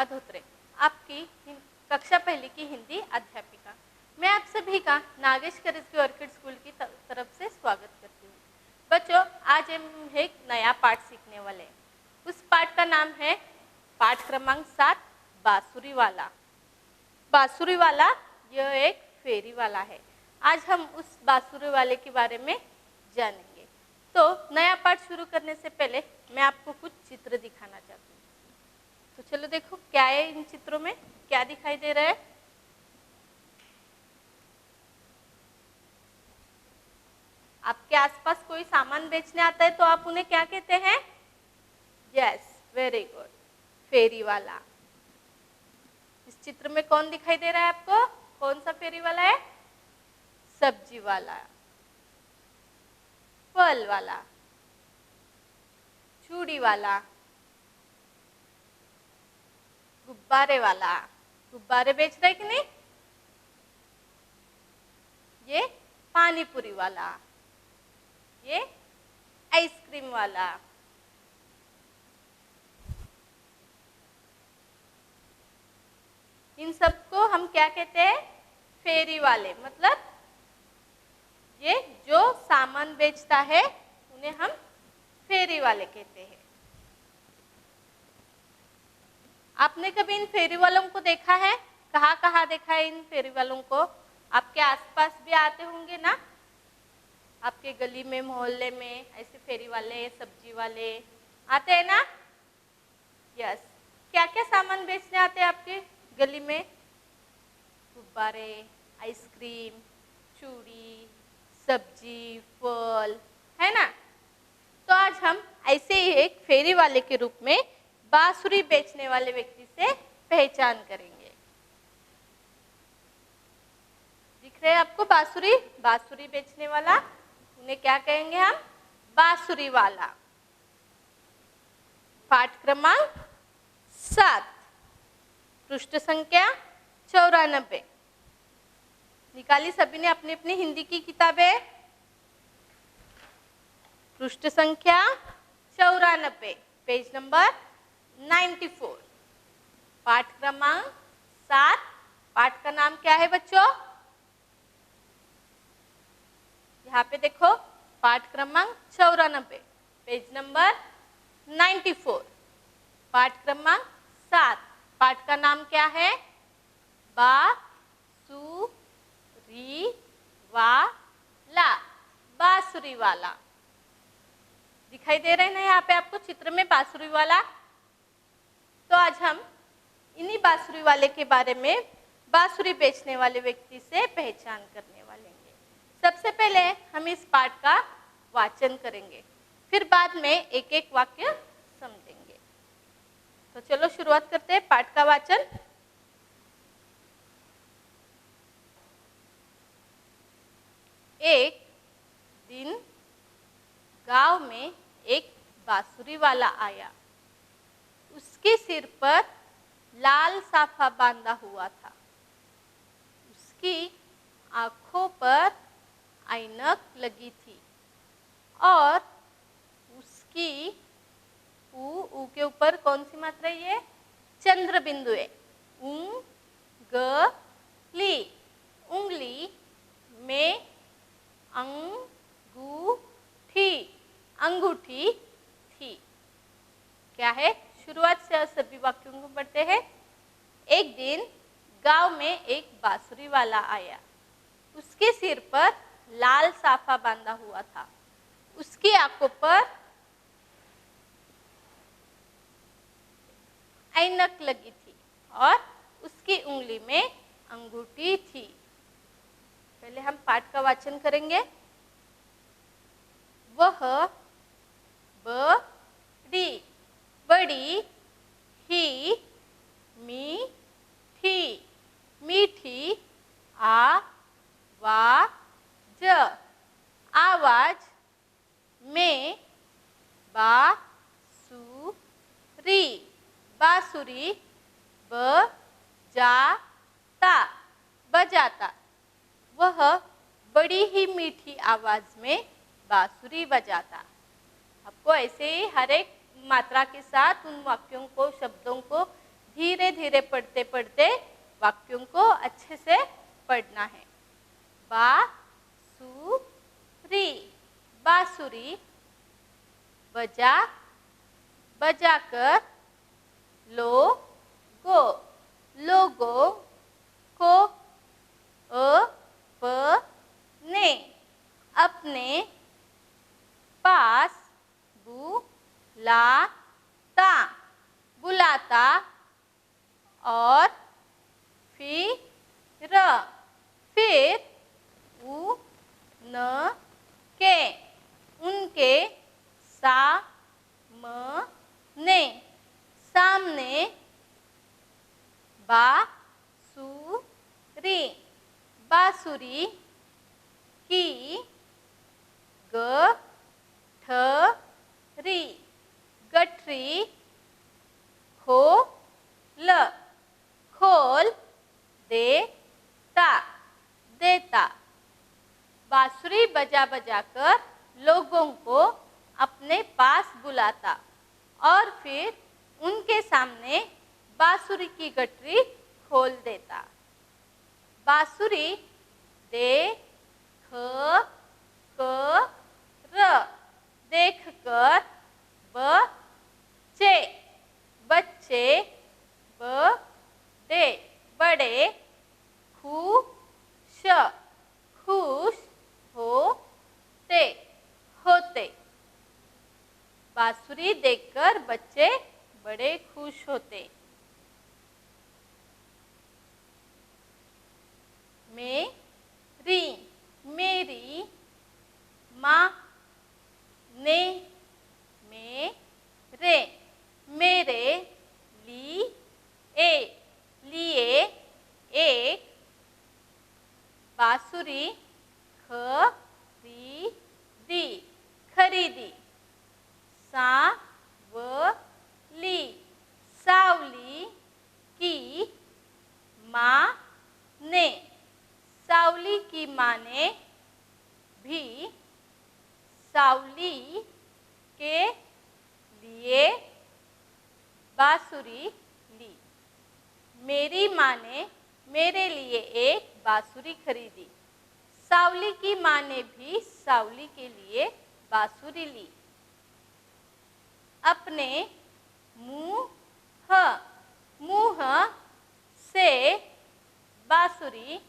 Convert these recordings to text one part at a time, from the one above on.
धोत्रे, आपकी कक्षा पहली की हिंदी अध्यापिका। मैं आप सभी का नागेश करिश्गी ऑर्किड स्कूल की तरफ से स्वागत करती हूँ। बच्चों, आज हम एक नया पाठ सीखने वाले हैं। उस पाठ का नाम है पाठ क्रमांक 7, बांसुरी वाला। बांसुरी वाला यह एक फेरी वाला है। आज हम उस बांसुरी वाले के बारे में जानेंगे। तो नया पाठ शुरू करने से पहले मैं आपको कुछ चित्र दिखाना चाहती हूँ। तो चलो देखो क्या है इन चित्रों में, क्या दिखाई दे रहा है। आपके आसपास कोई सामान बेचने आता है तो आप उन्हें क्या कहते हैं? यस, वेरी गुड, फेरी वाला। इस चित्र में कौन दिखाई दे रहा है आपको? कौन सा फेरी वाला है? सब्जी वाला, फल वाला, चूड़ी वाला, गुब्बारे वाला। गुब्बारे बेच रहे कि नहीं? ये पानी पूरी वाला, ये आइसक्रीम वाला, इन सबको हम क्या कहते हैं? फेरी वाले। मतलब ये जो सामान बेचता है उन्हें हम फेरी वाले कहते हैं। आपने कभी इन फेरी वालों को देखा है? कहाँ कहाँ देखा है इन फेरी वालों को? आपके आसपास भी आते होंगे ना? आपके गली में, मोहल्ले में ऐसे फेरी वाले, सब्जी वाले आते हैं ना? यस। क्या क्या सामान बेचने आते हैं आपके गली में? गुब्बारे, आइसक्रीम, चूड़ी, सब्जी, फल, है ना? तो आज हम ऐसे ही एक फेरी वाले के रूप में बांसुरी बेचने वाले व्यक्ति से पहचान करेंगे। दिख रहे हैं आपको बांसुरी? बांसुरी बेचने वाला, उन्हें क्या कहेंगे हम? बांसुरी वाला। पाठ क्रमांक 7, पृष्ठ संख्या 94। निकाली सभी ने अपनी अपनी हिंदी की किताबें? पृष्ठ संख्या 94, पेज नंबर 94। पाठ क्रमांक 7। पाठ का नाम क्या है बच्चों? यहाँ पे देखो, पाठ क्रमांक 94, पेज नंबर 94। पाठ क्रमांक 7। पाठ का नाम क्या है? बांसुरी वाला। बांसुरी वाला। दिखाई दे रहे हैं ना यहाँ पे आपको चित्र में बांसुरी वाला? तो आज हम इन्हीं बांसुरी वाले के बारे में, बांसुरी बेचने वाले व्यक्ति से पहचान करने वाले हैं। सबसे पहले हम इस पाठ का वाचन करेंगे, फिर बाद में एक एक वाक्य समझेंगे। तो चलो शुरुआत करते हैं पाठ का वाचन। एक दिन गांव में एक बांसुरी वाला आया। उसके सिर पर लाल साफा बांधा हुआ था। उसकी आंखों पर ऐनक लगी थी और उसकी ऊ के ऊपर कौन सी मात्रा है? ये चंद्र बिंदु है। उंगली, उंगली में अंगूठी, अंगूठी थी। क्या है? शुरुआत से सभी वाक्यों को पढ़ते हैं। एक दिन गांव में एक बांसुरी वाला आया। उसके सिर पर लाल साफा बांधा हुआ था। उसकी आंखों पर ऐनक लगी थी और उसकी उंगली में अंगूठी थी। पहले हम पाठ का वाचन करेंगे। वह बड़ी, बड़ी ही मीठी, मीठी आवाज, आवाज में बांसुरी, बांसुरी बजाता, बजाता। वह बड़ी ही मीठी आवाज में बांसुरी बजाता। आपको ऐसे ही हर एक मात्रा के साथ उन वाक्यों को, शब्दों को धीरे धीरे पढ़ते पढ़ते वाक्यों को अच्छे से पढ़ना है। बांसुरी, बांसुरी बजा बजाकर लोगो, लोगो को अपने अपने पास बुलाता बुलाता और फिर उनके सामने सामने बांसुरी बांसुरी की गठरी गठरी खोल देता देता। बांसुरी बजा बजाकर लोगों को अपने पास बुलाता और फिर उनके सामने बांसुरी की गठरी खोल देता। बांसुरी देखकर बच्चे बच्चे बड़े खुश होते। बांसुरी देखकर बच्चे बड़े खुश होते। मेरी माँ ने मेरे लिए एक बांसुरी खरीदी। सावली की माँ ने भी सावली के लिए बांसुरी ली। मेरी माँ ने मेरे लिए एक बांसुरी खरीदी। सावली की माँ ने भी सावली के लिए बांसुरी ली। अपने मुँह से बांसुरी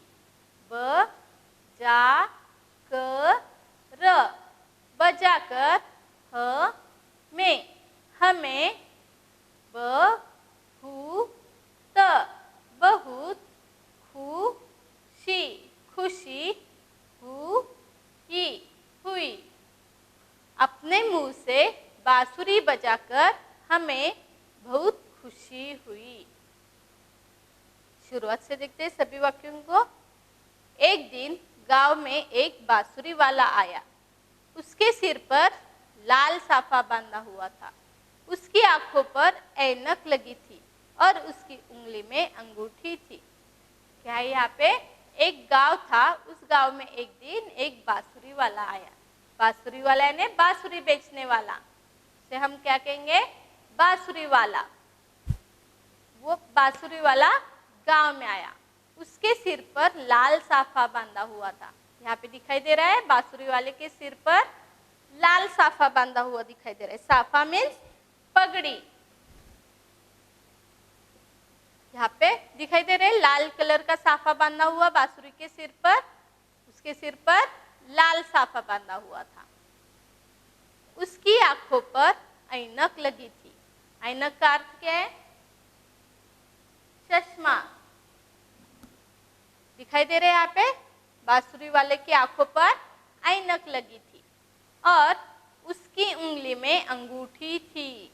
बजाकर हमें बहुत खुशी हुई। अपने मुंह से बांसुरी बजाकर हमें बहुत खुशी हुई। शुरुआत से देखते हैं सभी वाक्यों को। एक दिन गांव में एक बांसुरी वाला आया। उसके सिर पर लाल साफा बांधा हुआ था। उसकी आंखों पर ऐनक लगी थी और उसकी उंगली में अंगूठी थी। क्या है यहाँ पे? एक गांव था। उस गांव में एक दिन एक बांसुरी वाला आया। बांसुरी वाला यानी बांसुरी बेचने वाला, से हम क्या कहेंगे? बांसुरी वाला। वो बांसुरी वाला गांव में आया। उसके सिर पर लाल साफा बांधा हुआ था। यहाँ पे दिखाई दे रहा है बांसुरी वाले के सिर पर लाल साफा बांधा हुआ दिखाई दे रहा है। साफा मीन्स पगड़ी। यहाँ पे दिखाई दे रहा है लाल कलर का साफा बांधा हुआ बांसुरी के सिर पर। उसके सिर पर लाल साफा बांधा हुआ था। उसकी आंखों पर ऐनक लगी थी। ऐनक का अर्थ क्या है? चश्मा। दिखाई दे रहे हैं यहाँ पे बांसुरी वाले की आंखों पर ऐनक लगी थी और उसकी उंगली में अंगूठी थी।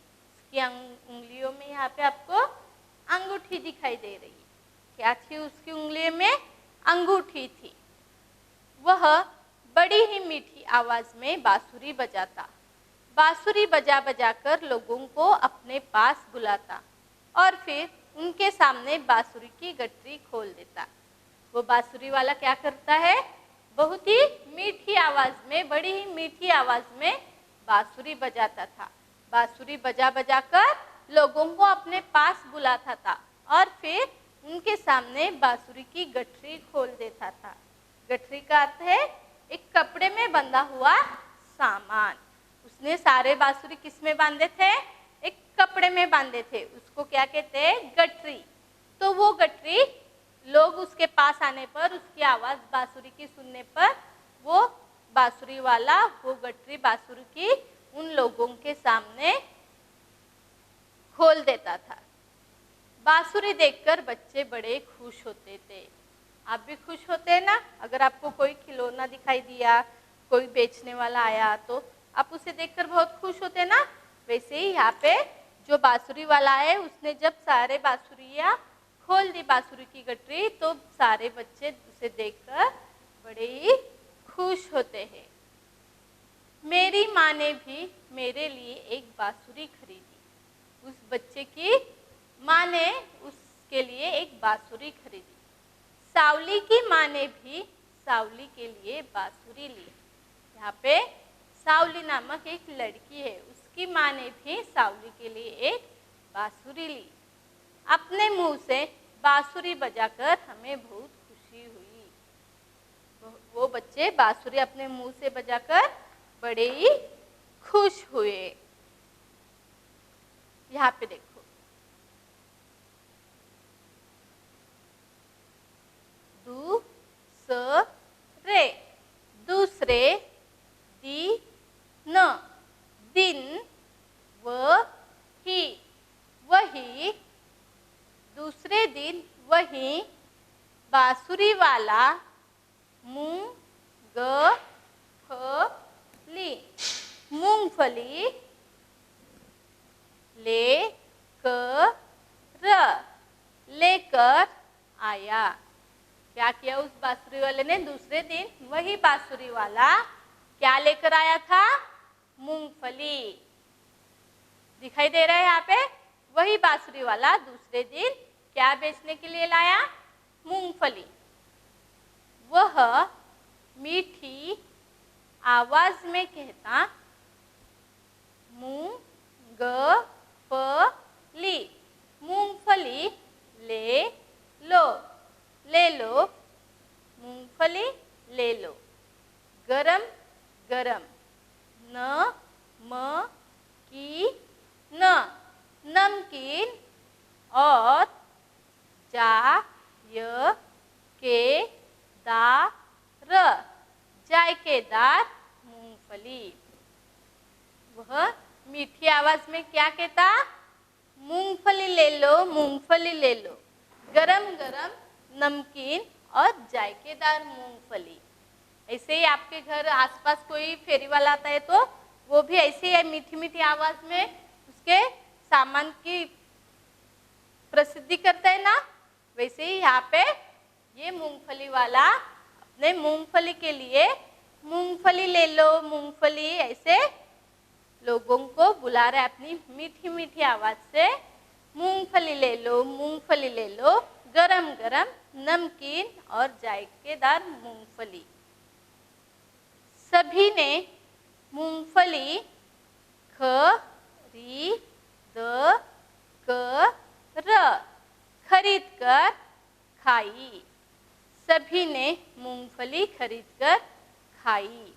उसकी उंगलियों में यहाँ पे आपको अंगूठी दिखाई दे रही है। क्या थी उसकी उंगली में? अंगूठी थी। वह बड़ी ही मीठी आवाज में बांसुरी बजाता। बांसुरी बजा बजाकर लोगों को अपने पास बुलाता और फिर उनके सामने बांसुरी की गठरी खोल देता। वो बांसुरी वाला क्या करता है? बहुत ही मीठी आवाज में, बड़ी ही मीठी आवाज में बांसुरी बजाता था। बांसुरी बजा बजाकर लोगों को अपने पास बुलाता था और फिर उनके सामने बांसुरी की गठरी खोल देता था। गठरी का अर्थ है एक कपड़े में बंधा हुआ सामान। उसने सारे बांसुरी किस में बांधे थे? एक कपड़े में बांधे थे। उसको क्या कहते हैं? गठरी। तो वो गठरी लोग उसके पास आने पर, उसकी आवाज बांसुरी की सुनने पर वो बांसुरी वाला वो गठरी बांसुरी की उन लोगों के सामने खोल देता था। बांसुरी देखकर बच्चे बड़े खुश होते थे। आप भी खुश होते हैं ना? अगर आपको कोई खिलौना दिखाई दिया, कोई बेचने वाला आया तो आप उसे देखकर बहुत खुश होते हैं ना? वैसे ही यहाँ पे जो बांसुरी वाला है उसने जब सारे बांसुरियाँ खोल दी बांसुरी की गठरी तो सारे बच्चे उसे देखकर बड़े ही खुश होते हैं। मेरी माँ ने भी मेरे लिए एक बांसुरी खरीदी। उस बच्चे की माँ ने उसके लिए एक बांसुरी खरीदी। सावली की माँ ने भी सावली के लिए बांसुरी ली। यहाँ पे सावली नामक एक लड़की है, उसकी माँ ने भी सावली के लिए एक बांसुरी ली। अपने मुंह से बांसुरी बजाकर हमें बहुत खुशी हुई। वो बच्चे बांसुरी अपने मुंह से बजाकर बड़े ही खुश हुए। यहाँ पे देखो, दूसरे, दूसरे, दिन, दिन, वही, वही, दूसरे दिन वही, बांसुरी वाला, मूंगफली, मूंगफली लेकर आया। क्या किया उस बांसुरी वाले ने? दूसरे दिन वही बांसुरी वाला क्या लेकर आया था? मूंगफली। दिखाई दे रहा है यहाँ पे? वही बांसुरी वाला दूसरे दिन क्या बेचने के लिए लाया? मूंगफली। वह मीठी आवाज में कहता, मूंगफली, मूंगफली ले लो, ले लो, मूंगफली ले लो। गरम गरम, नमकीन और जायकेदार मूंगफली। वह मीठी आवाज में क्या कहता? मूंगफली ले लो, मूंगफली ले लो। गरम गरम, नमकीन और जायकेदार मूंगफली। ऐसे ही आपके घर आसपास कोई फेरी वाला आता है तो वो भी ऐसे ही मीठी मीठी आवाज में उसके सामान की प्रसिद्धि करता है ना? वैसे ही यहाँ पे ये मूंगफली वाला अपने मूंगफली के लिए मूंगफली ले लो, मूंगफली ऐसे लोगों को बुला रहा है अपनी मीठी मीठी आवाज से। मूंगफली ले लो, मूंगफली ले लो, गरम गरम, नमकीन और जायकेदार मूंगफली। सभी ने मूंगफली खरीद कर खाई। सभी ने मूंगफली खरीद कर खाई।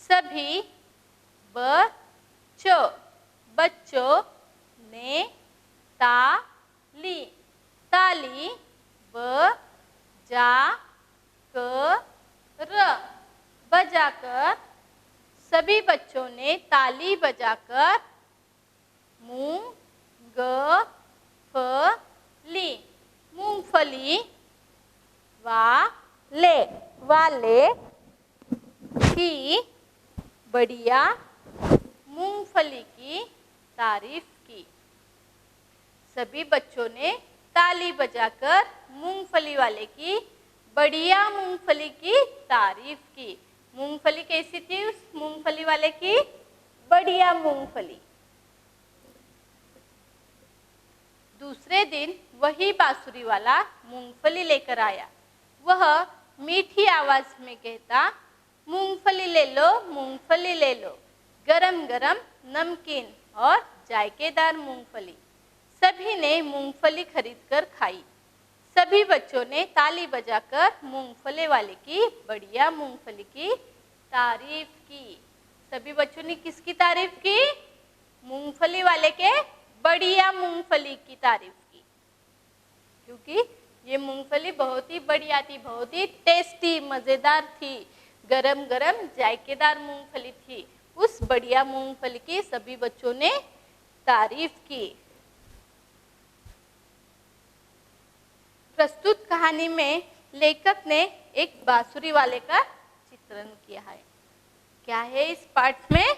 सभी बच्चों ने ताली बजाकर सभी बच्चों ने ताली बजाकर मूंगफली वाले की बढ़िया मूंगफली की तारीफ की। सभी बच्चों ने ताली बजाकर मूंगफली वाले की बढ़िया मूंगफली की तारीफ की। मूंगफली कैसी थी उस मूंगफली वाले की? बढ़िया मूंगफली। दूसरे दिन वही बांसुरी वाला मूंगफली लेकर आया। वह मीठी आवाज में कहता, मूंगफली ले लो, मूंगफली ले लो, गरम गरम, नमकीन और जायकेदार मूंगफली। सभी ने मूंगफली खरीदकर खाई। सभी बच्चों ने ताली बजाकर मूंगफली वाले की बढ़िया मूंगफली की तारीफ की। सभी बच्चों ने किसकी तारीफ की? मूंगफली वाले के बढ़िया मूंगफली की तारीफ की, क्योंकि ये मूंगफली बहुत ही बढ़िया थी, बहुत ही टेस्टी मज़ेदार थी, गरम गरम जायकेदार मूंगफली थी। उस बढ़िया मूंगफली की सभी बच्चों ने तारीफ की। प्रस्तुत कहानी में लेखक ने एक बांसुरी वाले का चित्रण किया है। क्या है इस पाठ में?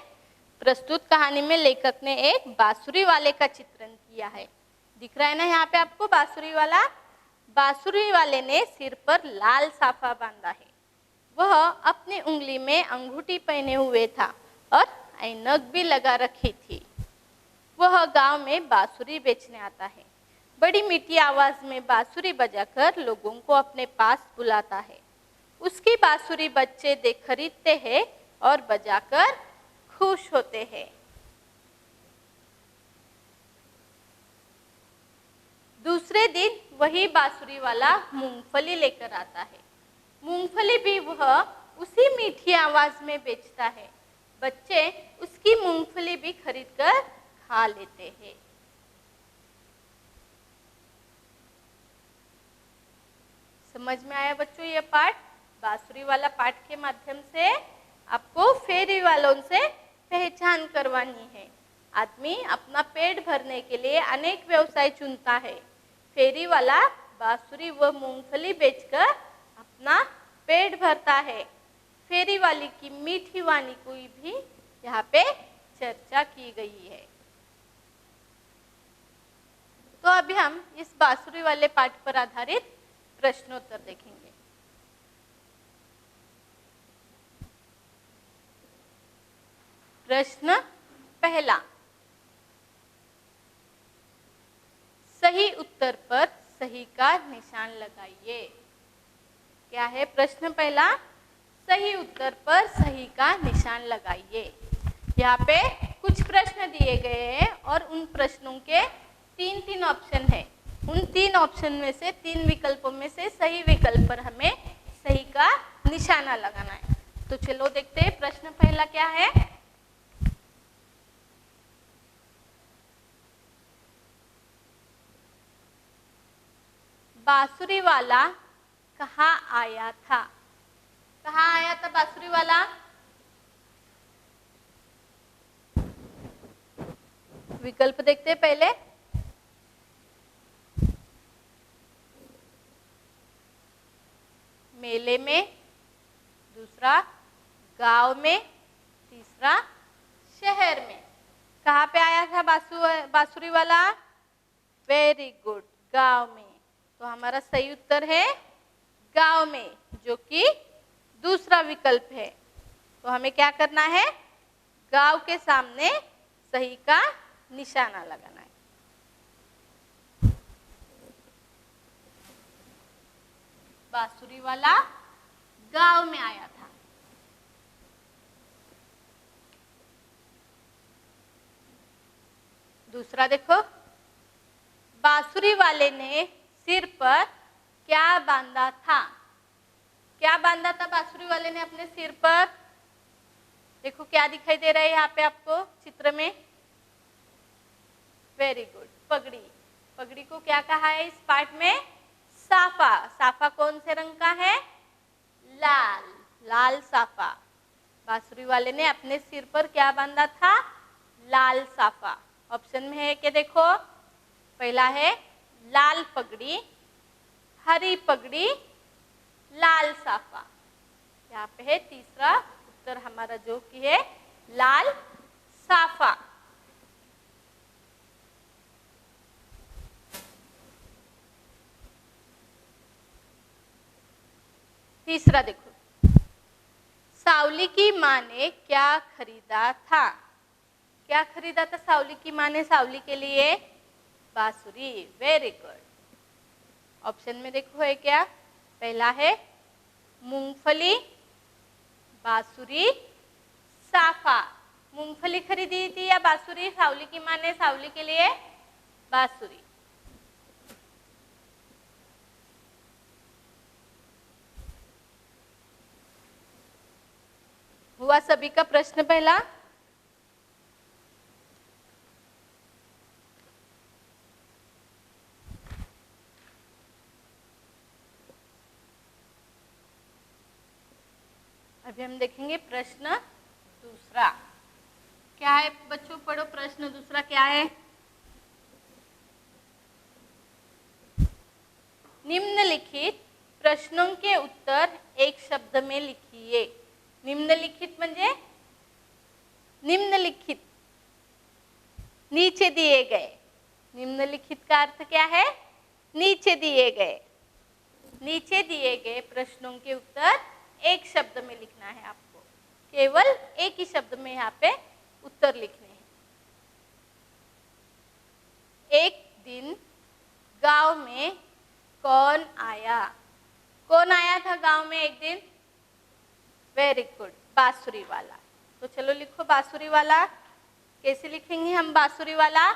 प्रस्तुत कहानी में लेखक ने एक बांसुरी वाले का चित्रण किया है। दिख रहा है ना यहाँ पे आपको बांसुरी वाला? बांसुरी वाले ने सिर पर लाल साफा बांधा है। वह अपनी उंगली में अंगूठी पहने हुए था और ऐनक भी लगा रखी थी। वह गांव में बांसुरी बेचने आता है। बड़ी मीठी आवाज में बांसुरी बजाकर लोगों को अपने पास बुलाता है। उसकी बांसुरी बच्चे खरीदते हैं और बजाकर खुश होते हैं। दूसरे दिन वही बांसुरी वाला मूंगफली लेकर आता है। मूंगफली भी वह उसी मीठी आवाज में बेचता है। बच्चे उसकी मूंगफली भी खरीदकर खा लेते हैं। समझ में आया बच्चों ये पाठ? बांसुरी वाला पाठ के माध्यम से आपको फेरी वालों से पहचान करवानी है। आदमी अपना पेट भरने के लिए अनेक व्यवसाय चुनता है। फेरी वाला बांसुरी व मूंगफली बेचकर अपना पेट भरता है। फेरी वाली की मीठी वाणी को भी यहाँ पे चर्चा की गई है। तो अभी हम इस बांसुरी वाले पाठ पर आधारित प्रश्नोत्तर देखेंगे। प्रश्न पहला, सही उत्तर पर सही का निशान लगाइए। क्या है प्रश्न पहला? सही उत्तर पर सही का निशान लगाइए। यहाँ पे कुछ प्रश्न दिए गए हैं और उन प्रश्नों के तीन ऑप्शन है। उन 3 ऑप्शन में से 3 विकल्पों में से सही विकल्प पर हमें सही का निशाना लगाना है। तो चलो देखते हैं प्रश्न पहला क्या है। बांसुरी वाला कहाँ आया था? कहाँ आया था बांसुरी वाला? विकल्प देखते हैं पहले। मेले में, दूसरा गांव में, तीसरा शहर में। कहाँ पे आया था बांसुरी वाला? वेरी गुड, गांव में। तो हमारा सही उत्तर है गांव में, जो कि दूसरा विकल्प है। तो हमें क्या करना है? गांव के सामने सही का निशाना लगाना है। बांसुरी वाला गांव में आया था। दूसरा देखो, बांसुरी वाले ने सिर पर क्या बांधा था? क्या बांधा था बांसुरी वाले ने अपने सिर पर? देखो क्या दिखाई दे रहा है यहाँ पे आपको चित्र में? वेरी गुड, पगड़ी। पगड़ी को क्या कहा है इस पाठ में? साफा। साफा कौन से रंग का है? लाल, लाल साफा। बांसुरी वाले ने अपने सिर पर क्या बांधा था? लाल साफा। ऑप्शन में है कि देखो, पहला है लाल पगड़ी, हरी पगड़ी, लाल साफा। यहाँ पे है तीसरा उत्तर हमारा जो कि है लाल साफा। तीसरा देखो, सावली की माँ ने क्या खरीदा था? क्या खरीदा था सावली की माँ ने सावली के लिए? बांसुरी। Very good. ऑप्शन में देखो है क्या? पहला है मूंगफली, बांसुरी, साफा। मूंगफली खरीदी थी या बांसुरी? सावली की माँ ने सावली के लिए बांसुरी। हुआ सभी का प्रश्न पहला? अभी हम देखेंगे प्रश्न दूसरा। क्या है बच्चों? पढ़ो प्रश्न दूसरा क्या है। निम्नलिखित प्रश्नों के उत्तर एक शब्द में लिखिए। निम्नलिखित म्हणजे निम्नलिखित, नीचे दिए गए। निम्नलिखित का अर्थ क्या है? नीचे दिए गए। नीचे दिए गए प्रश्नों के उत्तर एक शब्द में लिखना है आपको। केवल एक ही शब्द में यहाँ पे उत्तर लिखने हैं। एक दिन गांव में कौन आया? कौन आया था गांव में एक दिन? वेरी गुड, बांसुरी वाला। तो चलो लिखो बांसुरी वाला। कैसे लिखेंगे हम बांसुरी वाला?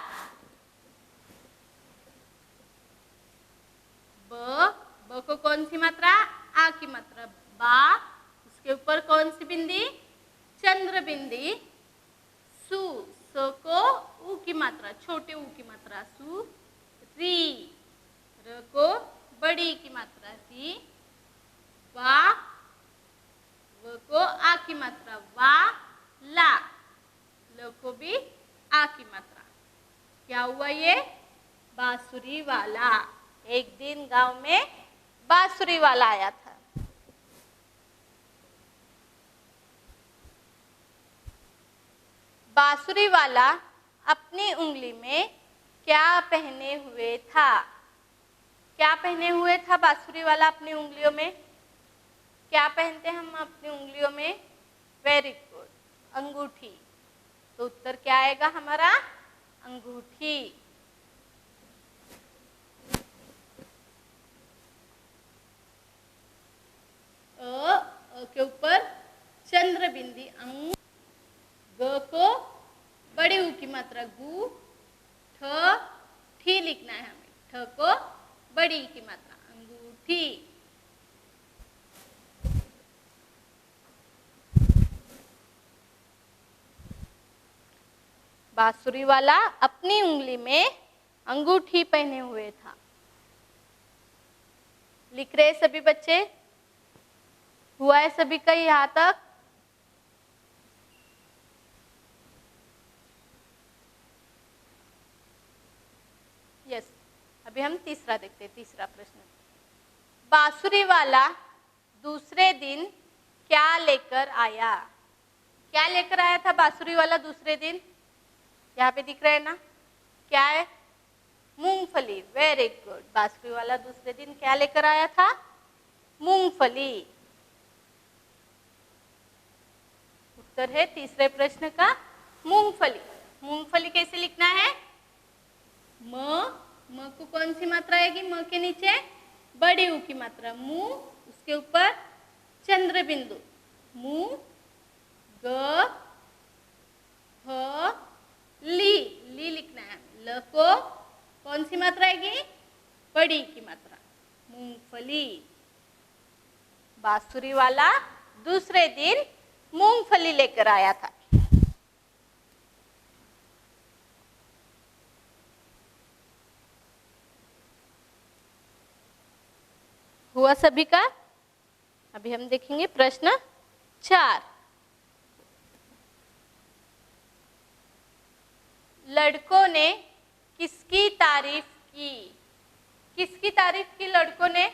ब को कौन सी मात्रा? आ की मात्रा। बा, उसके ऊपर कौन सी बिंदी? चंद्र बिंदी। सु, स को ऊ की मात्रा, छोटे ऊ की मात्रा सु। री, र को बड़ी की मात्रा री। वा, व को आ की मात्रा वा। ला, ल को भी आ की मात्रा। क्या हुआ ये? बांसुरी वाला। एक दिन गांव में बांसुरी वाला आया था। बांसुरी वाला अपनी उंगली में क्या पहने हुए था? क्या पहने हुए था बांसुरी वाला अपनी उंगलियों में? क्या पहनते हैं हम अपनी उंगलियों में? वेरी गुड, अंगूठी। तो उत्तर क्या आएगा हमारा? अंगूठी। अ के ऊपर चंद्र बिंदी अंग। ग को बड़ी ऊ की मात्रा गु। ठ, ठी लिखना है हमें। ठ को बड़ी की मात्रा अंगूठी। बांसुरी वाला अपनी उंगली में अंगूठी पहने हुए था। लिख रहे सभी बच्चे? हुआ है सभी का यहां तक? यस। अभी हम तीसरा देखते हैं। तीसरा प्रश्न, बांसुरी वाला दूसरे दिन क्या लेकर आया? क्या लेकर आया था बांसुरी वाला दूसरे दिन? यहाँ पे दिख रहा है ना? क्या है? मूंगफली। Very good. बांसुरी वाला दूसरे दिन क्या लेकर आया था? मूंगफली। उत्तर है तीसरे प्रश्न का मूंगफली। मूंगफली कैसे लिखना है? म को कौन सी मात्रा आएगी? म के नीचे बड़ी ऊ की मात्रा मु, उसके ऊपर चंद्र बिंदु मु। ग, ह, ली, ली लिखना है। ल को कौन सी मात्रा आएगी? बड़ी की मात्रा मूंगफली। बांसुरी वाला दूसरे दिन मूंगफली लेकर आया था। हुआ सभी का? अभी हम देखेंगे प्रश्न 4। लड़कों ने किसकी तारीफ की? किसकी तारीफ की लड़कों ने?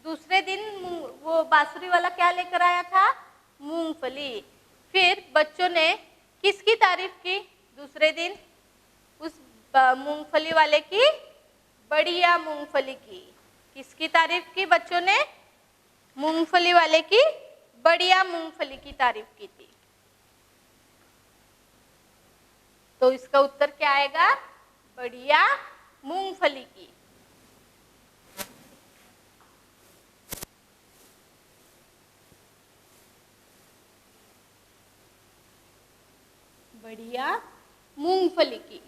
दूसरे दिन वो बांसुरी वाला क्या लेकर आया था? मूंगफली। फिर बच्चों ने किसकी तारीफ की दूसरे दिन? उस मूंगफली वाले की, बढ़िया मूंगफली की। किसकी तारीफ की बच्चों ने? मूंगफली वाले की बढ़िया मूंगफली की तारीफ की थी। तो इसका उत्तर क्या आएगा? बढ़िया मूंगफली की। बढ़िया मूंगफली की।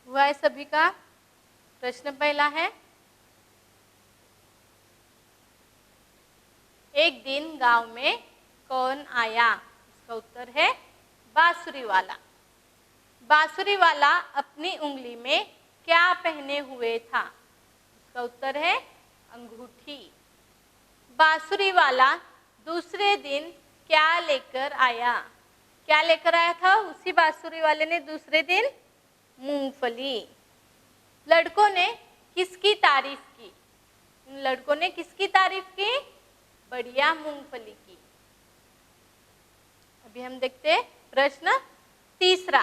हुआ है सभी का? प्रश्न पहला है, एक दिन गांव में कौन आया? इसका उत्तर है बांसुरी वाला। बांसुरी वाला अपनी उंगली में क्या पहने हुए था? इसका उत्तर है अंगूठी। बांसुरी वाला दूसरे दिन क्या लेकर आया? क्या लेकर आया था उसी बांसुरी वाले ने दूसरे दिन? मूंगफली। लड़कों ने किसकी तारीफ की? लड़कों ने किसकी तारीफ की? बढ़िया मूंगफली की। अभी हम देखते हैं प्रश्न तीसरा।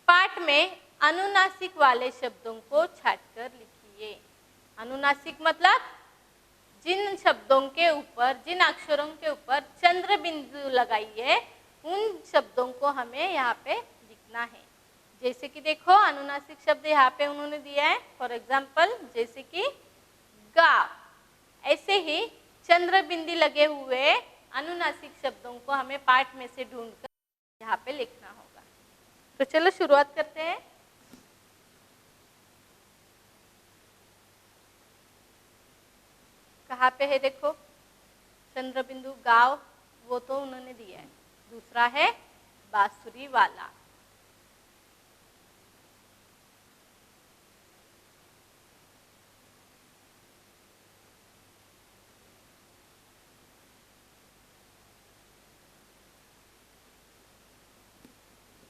पाठ में अनुनासिक वाले शब्दों को छांटकर लिखिए। अनुनासिक मतलब जिन शब्दों के ऊपर, जिन अक्षरों के ऊपर चंद्र बिंदु लगाई है, उन शब्दों को हमें यहाँ पे लिखना है। जैसे कि देखो अनुनासिक शब्द यहाँ पे उन्होंने दिया है, फॉर एग्जाम्पल जैसे कि गाँव। ऐसे ही चंद्र बिंदी लगे हुए अनुनासिक शब्दों को हमें पाठ में से ढूंढकर यहाँ पे लिखना होगा। तो चलो शुरुआत करते हैं। कहाँ पे है देखो चंद्र बिंदु, गाँव, वो तो उन्होंने दिया है। दूसरा है बांसुरी वाला।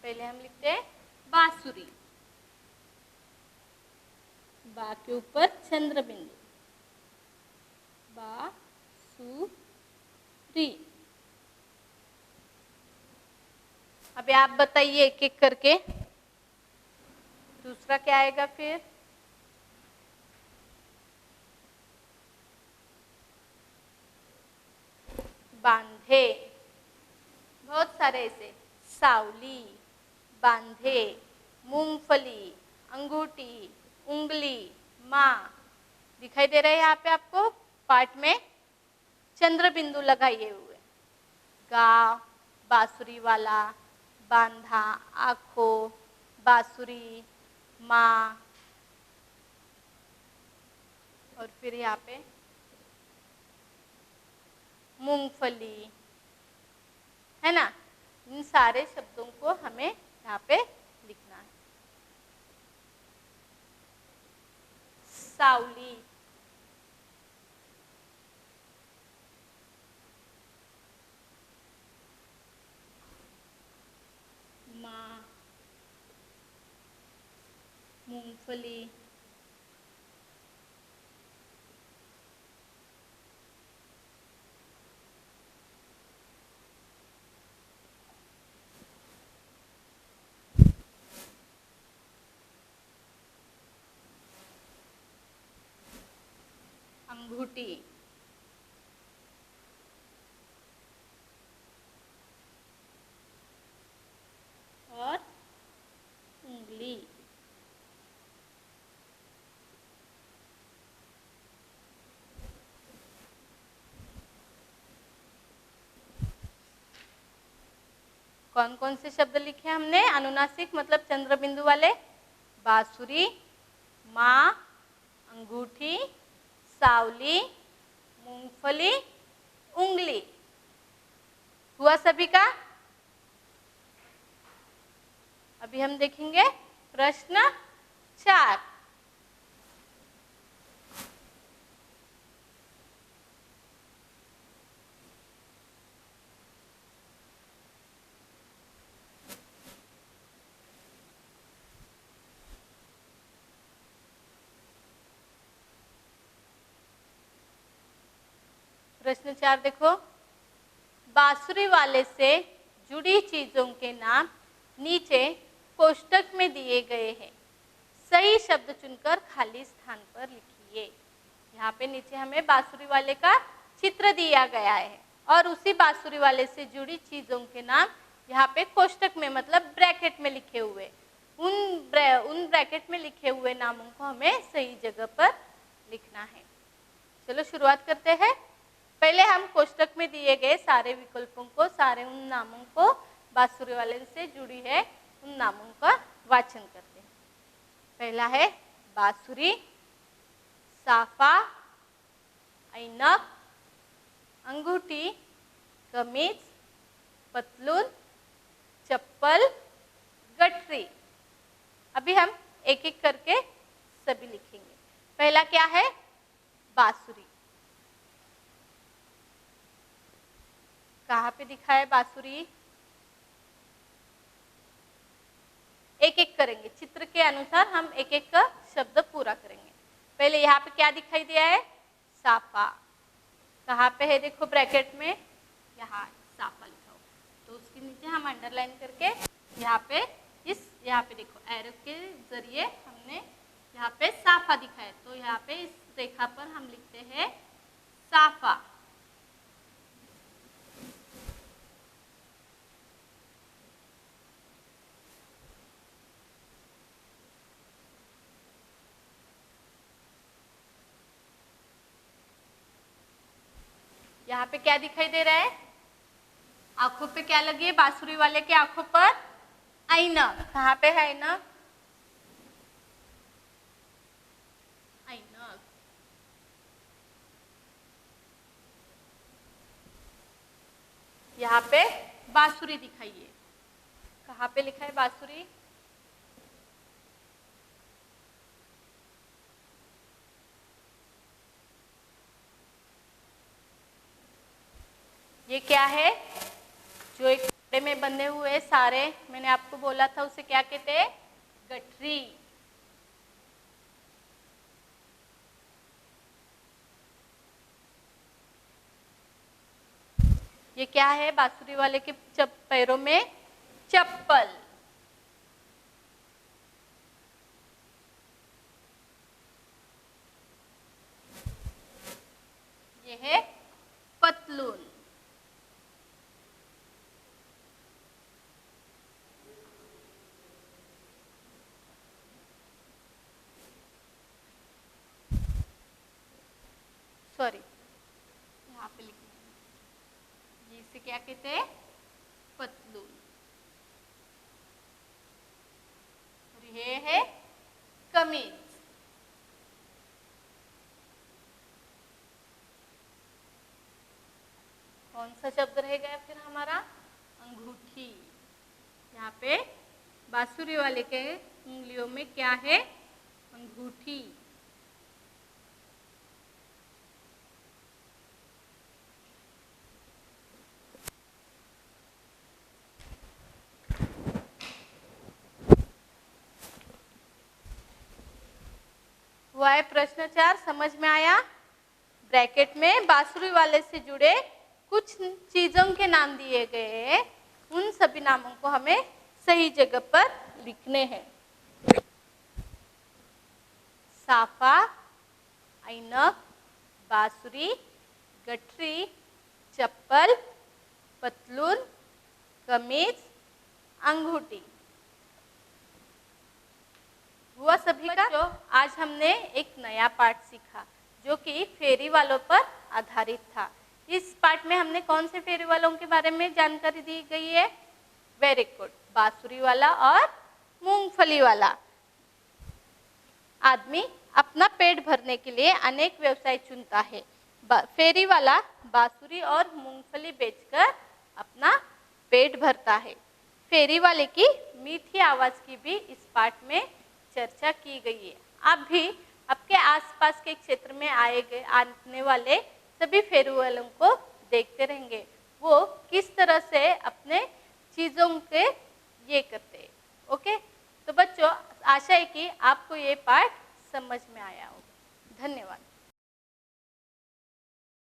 पहले हम लिखते हैं बांसुरी, बा के ऊपर चंद्र बिंदु, बांसुरी। अभी आप बताइए एक एक करके। दूसरा क्या आएगा फिर? बांधे। बहुत सारे ऐसे, सावली, बांधे, मूंगफली, अंगूठी, उंगली, माँ। दिखाई दे रहा है यहाँ पे आपको? पाठ में चंद्र बिंदु लगाए हुए। गाँव, बांसुरी वाला, बांधा, आँखों, बांसुरी, माँ, और फिर यहाँ पे मूंगफली, है ना? इन सारे शब्दों को हमें यहाँ पे लिखना है। सावली, माँ, मूंगफली, अंगूठी, और उंगली। कौन कौन से शब्द लिखे हमने? अनुनासिक मतलब चंद्र बिंदु वाले, बांसुरी, माँ, अंगूठी, सावली, मूंगफली, उंगली। हुआ सभी का? अभी हम देखेंगे प्रश्न 4। प्रश्न 4 देखो। बांसुरी वाले से जुड़ी चीजों के नाम नीचे कोष्टक में दिए गए हैं। सही शब्द चुनकर खाली स्थान पर लिखिए। यहाँ पे नीचे हमें बांसुरी वाले का चित्र दिया गया है और उसी बांसुरी वाले से जुड़ी चीजों के नाम यहाँ पे कोष्टक में मतलब ब्रैकेट में लिखे हुए, उन ब्रैकेट में लिखे हुए नामों को हमें सही जगह पर लिखना है। चलो शुरुआत करते हैं। पहले हम कोष्टक में दिए गए सारे विकल्पों को, सारे उन नामों को बांसुरी वाले से जुड़ी है उन नामों का वाचन करते हैं। पहला है बांसुरी, साफा, ऐनक, अंगूठी, कमीज, पतलून, चप्पल, गठरी। अभी हम एक एक करके सभी लिखेंगे। पहला क्या है? बांसुरी। कहाँ पे दिखा है बांसुरी? एक एक करेंगे, चित्र के अनुसार हम एक एक का शब्द पूरा करेंगे। पहले यहाँ पे क्या दिखाई दिया है? साफा। कहाँ पे है? देखो ब्रैकेट में, यहाँ साफा लिखा हो तो उसके नीचे हम अंडरलाइन करके यहाँ पे देखो एरो के जरिए हमने यहाँ पे साफा दिखाया, तो यहाँ पे इस रेखा पर हम लिखते हैं साफा। यहाँ पे क्या दिखाई दे रहा है? आंखों पे क्या लगी है? बांसुरी वाले के आंखों पर ऐनक। कहाँ पे है ऐनक? ऐनक। यहाँ पे बांसुरी दिखाइए। कहाँ पे लिखा है बांसुरी? ये क्या है? जो एक कपड़े में बंधे हुए सारे, मैंने आपको बोला था उसे क्या कहते हैं? गठरी। ये क्या है? बांसुरी वाले के पैरों में चप्पल। ये है पतलून। सॉरी, यहाँ पे लिखना है, इसे क्या कहते हैं? पतलून। और ये है कमीज। कौन सा शब्द रह गया फिर हमारा? अंगूठी। यहाँ पे बांसुरी वाले के उंगलियों में क्या है? अंगूठी। हुआ है प्रश्न 4, समझ में आया? ब्रैकेट में बांसुरी वाले से जुड़े कुछ चीजों के नाम दिए गए हैं, उन सभी नामों को हमें सही जगह पर लिखने हैं। साफा, ऐनक, बांसुरी, गठरी, चप्पल, पतलून, कमीज, अंगूठी। हुआ सभी का? जो आज हमने एक नया पाठ सीखा जो कि फेरी वालों पर आधारित था। इस पाठ में हमने कौन से फेरी वालों के बारे में जानकारी दी गई है? वेरी गुड, बांसुरी वाला और मूंगफली वाला। आदमी अपना पेट भरने के लिए अनेक व्यवसाय चुनता है। फेरी वाला बांसुरी और मूंगफली बेचकर अपना पेट भरता है। फेरी वाले की मीठी आवाज की भी इस पाठ में चर्चा की गई है। आप भी आपके आसपास के क्षेत्र में आने वाले सभी फेरी वालों को देखते रहेंगे, वो किस तरह से अपने चीजों के ये करते हैं। ओके, तो बच्चों आशा है कि आपको ये पाठ समझ में आया होगा। धन्यवाद।